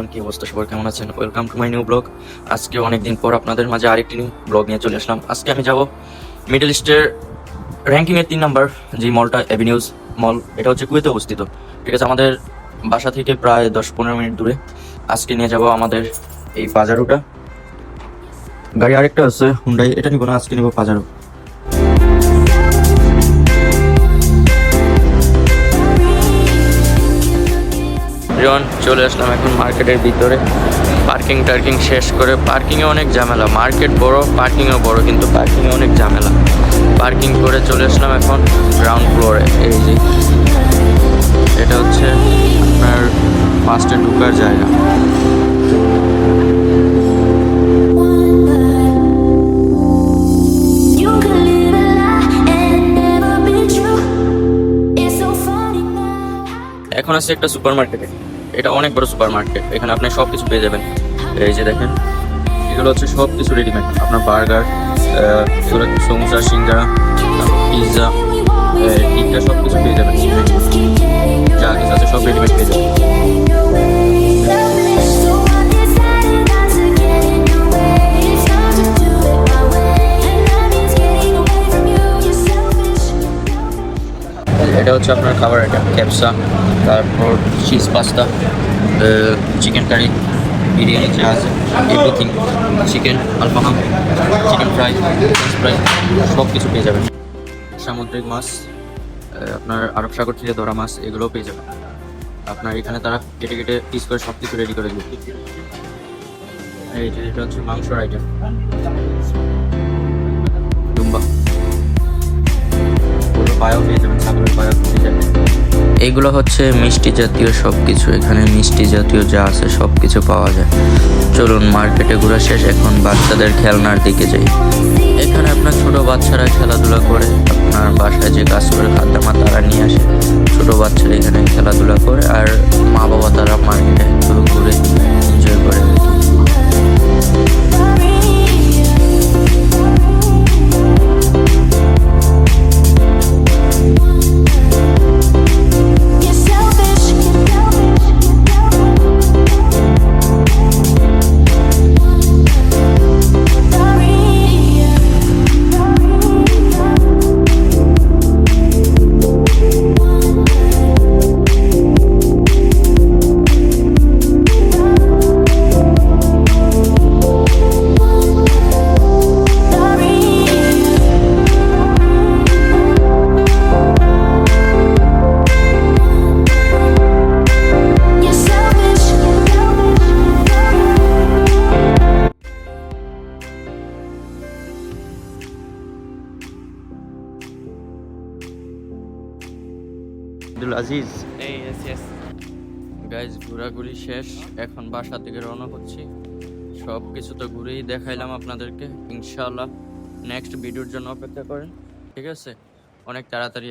Everyone, কি অবস্থা সবার, কেমন আছেন? Welcome to my new blog. আজকে অনেকদিন পর আপনাদের মাঝে আরেকটি নিউ ব্লগ নিয়ে চলে আসলাম। আজকে আমি যাব মিডল ইস্টের র্যাঙ্কিংয়ের 3 নাম্বার যে মলটা অ্যাভিনিউজ মল, এটা হচ্ছে কুয়েতে অবস্থিত। ঠিক আছে, আমাদের বাসা থেকে প্রায় 10-15 মিনিট দূরে। আজকে নিয়ে যাব আমাদের এই পাজারোটা। গাড়ি আরেকটা আছে হুন্ডাই, এটা নিব না, আজকে নিব পাজারো। চলে আসলাম এখন মার্কেটের ভিতরে। পার্কিং টার্কিং শেষ করে, পার্কিংয়ে অনেক ঝামেলা। মার্কেট বড়, পার্কিংও বড়, কিন্তু পার্কিংয়ে অনেক ঝামেলা। পার্কিং করে চলে আসলাম এখন গ্রাউন্ড ফ্লোরে। এই যে এটা হচ্ছে আপনার ফার্স্টে ঢোকার জায়গা। এখন আছে একটা সুপার মার্কেটে। এটা অনেক বড় সুপার মার্কেট, এখানে আপনি সব কিছু পেয়ে যাবেন। এই যে দেখেন, এগুলো হচ্ছে সব কিছু রেডিমেড। আপনার বার্গার, সমোসা, সিঙ্গারা, পিৎজা, টিকা, সব কিছু পেয়ে যাবেন। যা কিছু আছে সব রেডিমেড পেয়ে যাবেন। এটা হচ্ছে আপনার খাবার আইটেম, ক্যাপসা, তারপর cheese pasta, chicken curry, biryani যা আছে এভরিথিং, চিকেন আলফাহাম, চিকেন ফ্রাই, ফ্রেঞ্চ ফ্রাই, সব কিছু পেয়ে যাবেন। সামুদ্রিক মাছ, আপনার আরব সাগর থেকে ধরা মাছ, এগুলোও পেয়ে যাবেন। আপনার এখানে তারা কেটে কেটে পিস করে সব কিছু রেডি করে দিবে। এটা হচ্ছে মাংসর আইটেম, ডুম্বা, পায়াও পেয়ে যাবেন, ছাগলের পায়া পেয়ে যাবেন। এইগুলো হচ্ছে মিষ্টি জাতীয় সব কিছু, এখানে মিষ্টি জাতীয় যা আছে সব কিছু পাওয়া যায়। চলুন মার্কেটে ঘোরা শেষ, এখন বাচ্চাদের খেলনার দিকে যাই। এখানে আপনার ছোট বাচ্চারা খেলাধুলা করে, আপনার বাসায় যে কাজ করে খাদ্যামা তারা নিয়ে আসে, ছোট বাচ্চারা এখানে খেলাধুলা করে, আর মা বাবা তারা মার্কেটে একটু ঘুরে এনজয় করে আর কি। আব্দুল আজিজ, গাইজ ঘোরাঘুরি শেষ, এখন বাসা থেকে রওনা হচ্ছি। সব কিছু তো ঘুরেই দেখাইলাম আপনাদেরকে। ইনশাআল্লাহ নেক্সট ভিডিওর জন্য অপেক্ষা করেন, ঠিক আছে? অনেক তাড়াতাড়ি